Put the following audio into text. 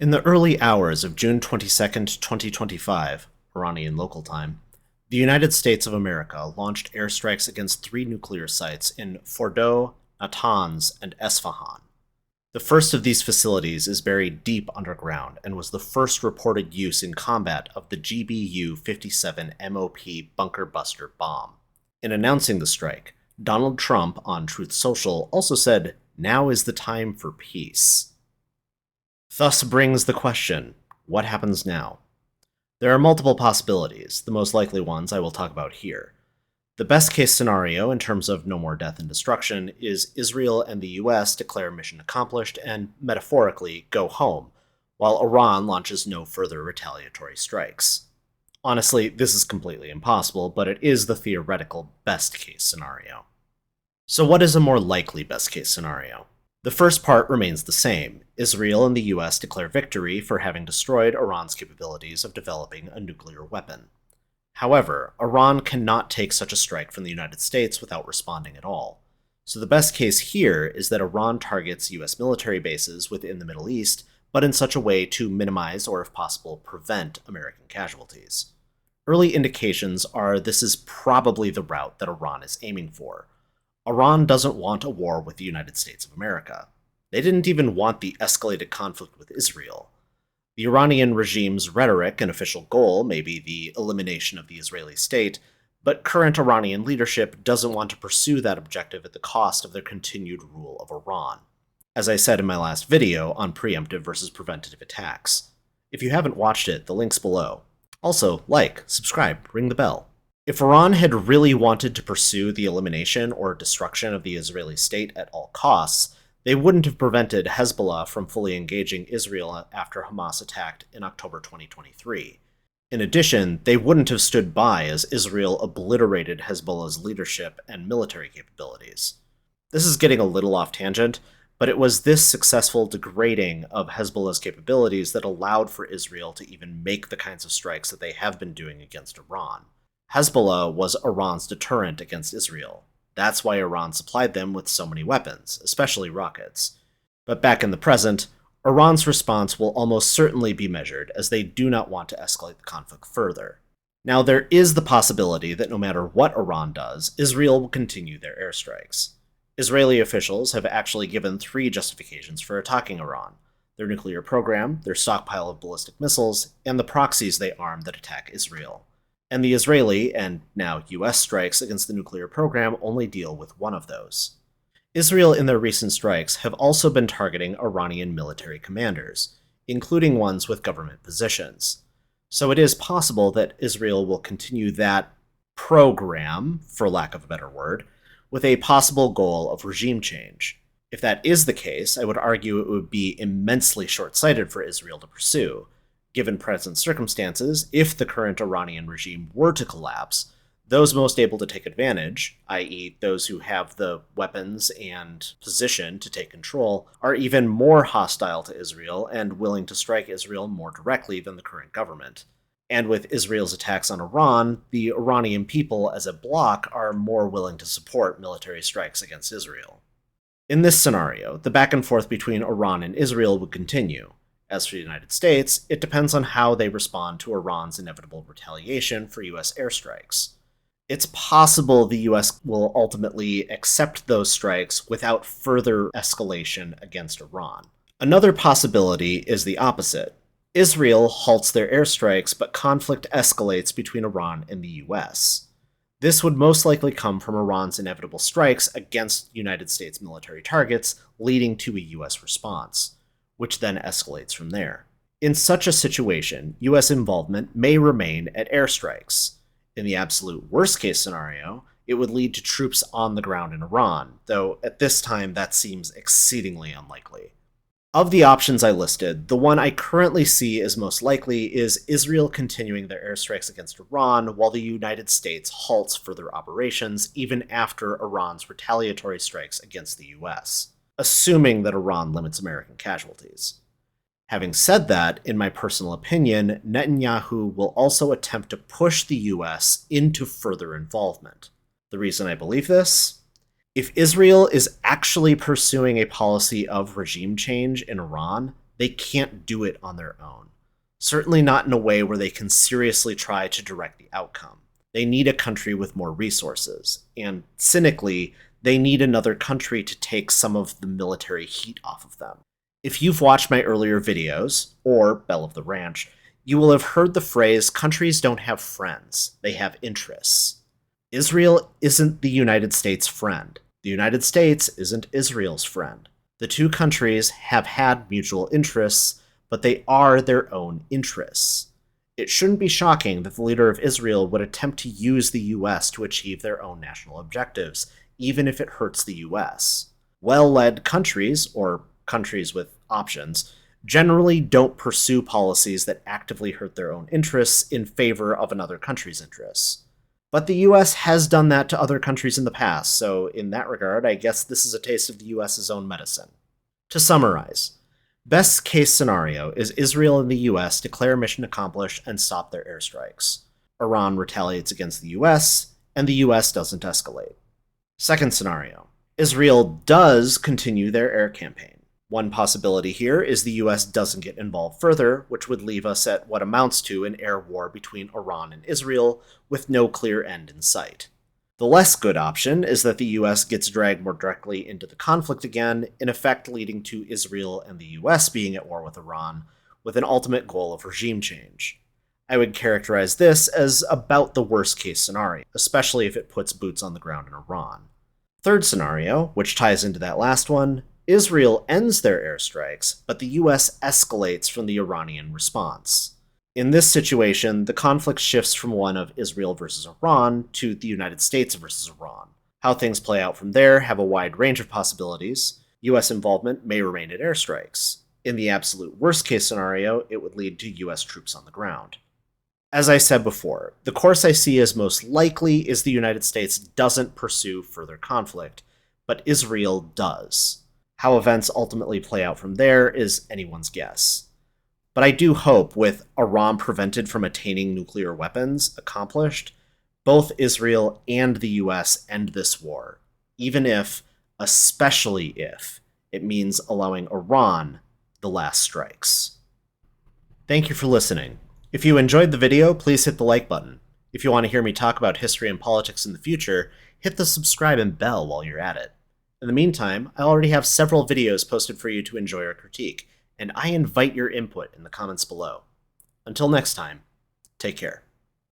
In the early hours of June 22nd, 2025, Iranian local time, the United States of America launched airstrikes against three nuclear sites in Fordow, Natanz, and Esfahan. The first of these facilities is buried deep underground and was the first reported use in combat of the GBU-57 MOP bunker buster bomb. In announcing the strike, Donald Trump on Truth Social also said, "Now is the time for peace." Thus brings the question, what happens now? There are multiple possibilities, the most likely ones I will talk about here. The best case scenario, in terms of no more death and destruction, is Israel and the US declare mission accomplished and, metaphorically, go home, while Iran launches no further retaliatory strikes. Honestly, this is completely impossible, but it is the theoretical best case scenario. So what is a more likely best case scenario? The first part remains the same. Israel and the US declare victory for having destroyed Iran's capabilities of developing a nuclear weapon. However, Iran cannot take such a strike from the United States without responding at all. So the best case here is that Iran targets US military bases within the Middle East, but in such a way to minimize or, if possible, prevent American casualties. Early indications are this is probably the route that Iran is aiming for. Iran doesn't want a war with the United States of America. They didn't even want the escalated conflict with Israel. The Iranian regime's rhetoric and official goal may be the elimination of the Israeli state, but current Iranian leadership doesn't want to pursue that objective at the cost of their continued rule of Iran. As I said in my last video on preemptive versus preventative attacks. If you haven't watched it, the link's below. Also, like, subscribe, ring the bell. If Iran had really wanted to pursue the elimination or destruction of the Israeli state at all costs, they wouldn't have prevented Hezbollah from fully engaging Israel after Hamas attacked in October 2023. In addition, they wouldn't have stood by as Israel obliterated Hezbollah's leadership and military capabilities. This is getting a little off tangent, but it was this successful degrading of Hezbollah's capabilities that allowed for Israel to even make the kinds of strikes that they have been doing against Iran. Hezbollah was Iran's deterrent against Israel. That's why Iran supplied them with so many weapons, especially rockets. But back in the present, Iran's response will almost certainly be measured, as they do not want to escalate the conflict further. Now, there is the possibility that no matter what Iran does, Israel will continue their airstrikes. Israeli officials have actually given three justifications for attacking Iran: their nuclear program, their stockpile of ballistic missiles, and the proxies they arm that attack Israel. And the Israeli, and now US, strikes against the nuclear program only deal with one of those. Israel in their recent strikes have also been targeting Iranian military commanders, including ones with government positions. So it is possible that Israel will continue that program, for lack of a better word, with a possible goal of regime change. If that is the case, I would argue it would be immensely short-sighted for Israel to pursue. Given present circumstances, if the current Iranian regime were to collapse, those most able to take advantage, i.e. those who have the weapons and position to take control, are even more hostile to Israel and willing to strike Israel more directly than the current government. And with Israel's attacks on Iran, the Iranian people as a bloc are more willing to support military strikes against Israel. In this scenario, the back and forth between Iran and Israel would continue. As for the United States, it depends on how they respond to Iran's inevitable retaliation for US airstrikes. It's possible the US will ultimately accept those strikes without further escalation against Iran. Another possibility is the opposite. Israel halts their airstrikes, but conflict escalates between Iran and the US. This would most likely come from Iran's inevitable strikes against United States military targets, leading to a US response, which then escalates from there. In such a situation, US involvement may remain at airstrikes. In the absolute worst-case scenario, it would lead to troops on the ground in Iran, though at this time that seems exceedingly unlikely. Of the options I listed, the one I currently see as most likely is Israel continuing their airstrikes against Iran while the United States halts further operations even after Iran's retaliatory strikes against the US, assuming that Iran limits American casualties. Having said that, in my personal opinion, Netanyahu will also attempt to push the US into further involvement. The reason I believe this? If Israel is actually pursuing a policy of regime change in Iran, they can't do it on their own. Certainly not in a way where they can seriously try to direct the outcome. They need a country with more resources, and cynically, they need another country to take some of the military heat off of them. If you've watched my earlier videos, or Belle of the Ranch, you will have heard the phrase, countries don't have friends, they have interests. Israel isn't the United States' friend. The United States isn't Israel's friend. The two countries have had mutual interests, but they are their own interests. It shouldn't be shocking that the leader of Israel would attempt to use the US to achieve their own national objectives, even if it hurts the US. Well-led countries, or countries with options, generally don't pursue policies that actively hurt their own interests in favor of another country's interests. But the US has done that to other countries in the past, so in that regard, I guess this is a taste of the US's own medicine. To summarize, best case scenario is Israel and the US declare mission accomplished and stop their airstrikes. Iran retaliates against the US, and the US doesn't escalate. Second scenario, Israel does continue their air campaign. One possibility here is the US doesn't get involved further, which would leave us at what amounts to an air war between Iran and Israel, with no clear end in sight. The less good option is that the US gets dragged more directly into the conflict again, in effect leading to Israel and the US being at war with Iran, with an ultimate goal of regime change. I would characterize this as about the worst case scenario, especially if it puts boots on the ground in Iran. Third scenario, which ties into that last one, Israel ends their airstrikes, but the US escalates from the Iranian response. In this situation, the conflict shifts from one of Israel versus Iran to the United States versus Iran. How things play out from there have a wide range of possibilities. US involvement may remain at airstrikes. In the absolute worst case scenario, it would lead to US troops on the ground. As I said before, the course I see as most likely is the United States doesn't pursue further conflict, but Israel does. How events ultimately play out from there is anyone's guess. But I do hope, with Iran prevented from attaining nuclear weapons accomplished, both Israel and the US end this war, even if, especially if, it means allowing Iran the last strikes. Thank you for listening. If you enjoyed the video, please hit the like button. If you want to hear me talk about history and politics in the future, hit the subscribe and bell while you're at it. In the meantime, I already have several videos posted for you to enjoy or critique, and I invite your input in the comments below. Until next time, take care.